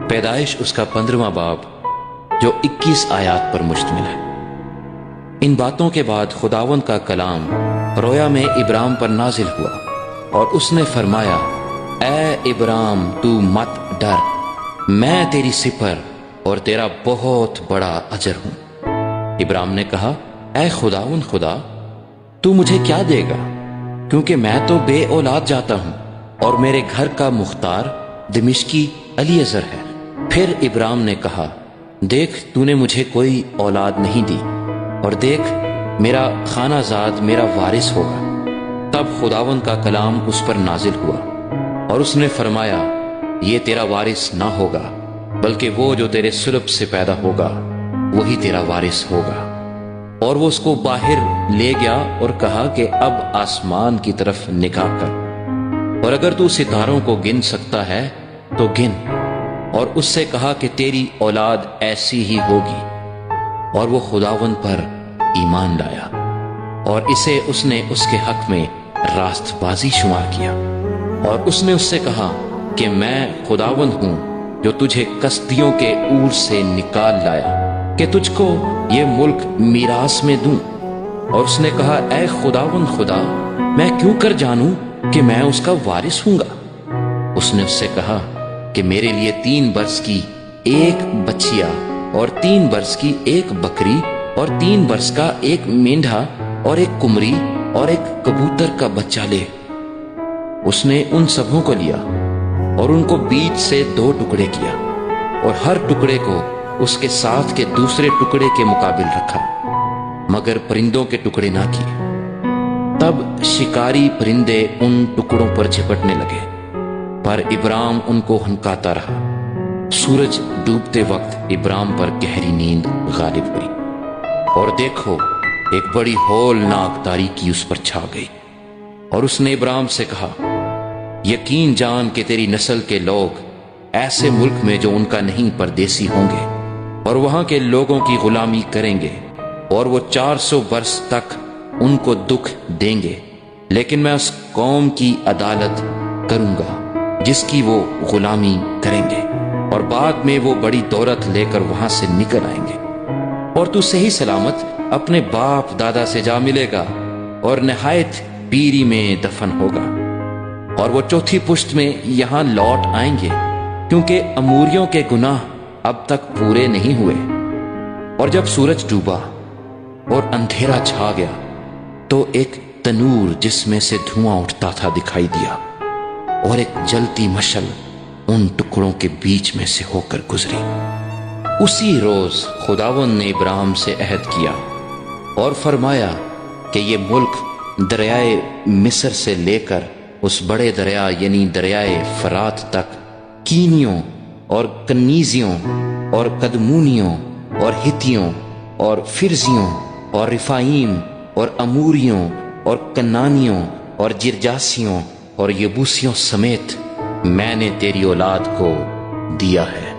پیدائش اس کا 15واں باب جو 21 آیات پر مشتمل ہے۔ ان باتوں کے بعد خداوند کا کلام رویا میں ابرام پر نازل ہوا اور اس نے فرمایا، اے ابرام تو مت ڈر، میں تیری سپر اور تیرا بہت بڑا اجر ہوں۔ ابرام نے کہا، اے خداوند خدا، تو مجھے کیا دے گا، کیونکہ میں تو بے اولاد جاتا ہوں اور میرے گھر کا مختار دمشقی الیعزر ہے۔ پھر ابرام نے کہا، دیکھ تو نے مجھے کوئی اولاد نہیں دی، اور دیکھ میرا خانہ زاد میرا وارث ہوگا۔ تب خداوند کا کلام اس پر نازل ہوا اور اس نے فرمایا، یہ تیرا وارث نہ ہوگا، بلکہ وہ جو تیرے صلب سے پیدا ہوگا وہی تیرا وارث ہوگا۔ اور وہ اس کو باہر لے گیا اور کہا کہ اب آسمان کی طرف نگاہ کر، اور اگر تو ستاروں کو گن سکتا ہے تو گن، اور اس سے کہا کہ تیری اولاد ایسی ہی ہوگی۔ اور وہ خداوند پر ایمان لایا اور اسے اس نے اس کے حق میں راست بازی شمار کیا۔ اور اس نے اس سے کہا کہ میں خداوند ہوں جو تجھے کسدیوں کے اور سے نکال لایا کہ تجھ کو یہ ملک میراث میں دوں۔ اور اس نے کہا، اے خداوند خدا، میں کیوں کر جانوں کہ میں اس کا وارث ہوں گا؟ اس نے اس سے کہا کہ میرے لیے 3 برس کی ایک بچیا اور 3 برس کی ایک بکری اور 3 برس کا ایک مینڈھا اور ایک کمری اور ایک کبوتر کا بچہ لے۔ اس نے ان سبوں کو لیا اور ان کو بیچ سے 2 ٹکڑے کیا، اور ہر ٹکڑے کو اس کے ساتھ کے دوسرے ٹکڑے کے مقابل رکھا، مگر پرندوں کے ٹکڑے نہ کیے۔ تب شکاری پرندے ان ٹکڑوں پر جھپٹنے لگے، پر ابرام ان کو ہنکاتا رہا۔ سورج ڈوبتے وقت ابرام پر گہری نیند غالب ہوئی، اور دیکھو ایک بڑی ہولناک تاریکی اس پر چھا گئی۔ اور اس نے ابرام سے کہا، یقین جان کہ تیری نسل کے لوگ ایسے ملک میں جو ان کا نہیں پردیسی ہوں گے، اور وہاں کے لوگوں کی غلامی کریں گے، اور وہ 400 برس تک ان کو دکھ دیں گے، لیکن میں اس قوم کی عدالت کروں گا جس کی وہ غلامی کریں گے، اور بعد میں وہ بڑی دولت لے کر وہاں سے نکل آئیں گے، اور تو صحیح سلامت اپنے باپ دادا سے جا ملے گا اور نہایت پیری میں دفن ہوگا، اور وہ 4تھی پشت میں یہاں لوٹ آئیں گے، کیونکہ اموریوں کے گناہ اب تک پورے نہیں ہوئے۔ اور جب سورج ڈوبا اور اندھیرا چھا گیا تو ایک تنور جس میں سے دھواں اٹھتا تھا دکھائی دیا، اور ایک جلتی مشعل ان ٹکڑوں کے بیچ میں سے ہو کر گزری۔ اسی روز خداوند نے ابراہیم سے عہد کیا اور فرمایا کہ یہ ملک دریائے مصر سے لے کر اس بڑے دریا یعنی دریائے فرات تک، کینیوں اور کنیزیوں اور قدمونیوں اور ہتیوں اور فرزیوں اور رفائیم اور اموریوں اور کنانیوں اور جرجاسیوں اور یبوسیوں سمیت میں نے تیری اولاد کو دیا ہے۔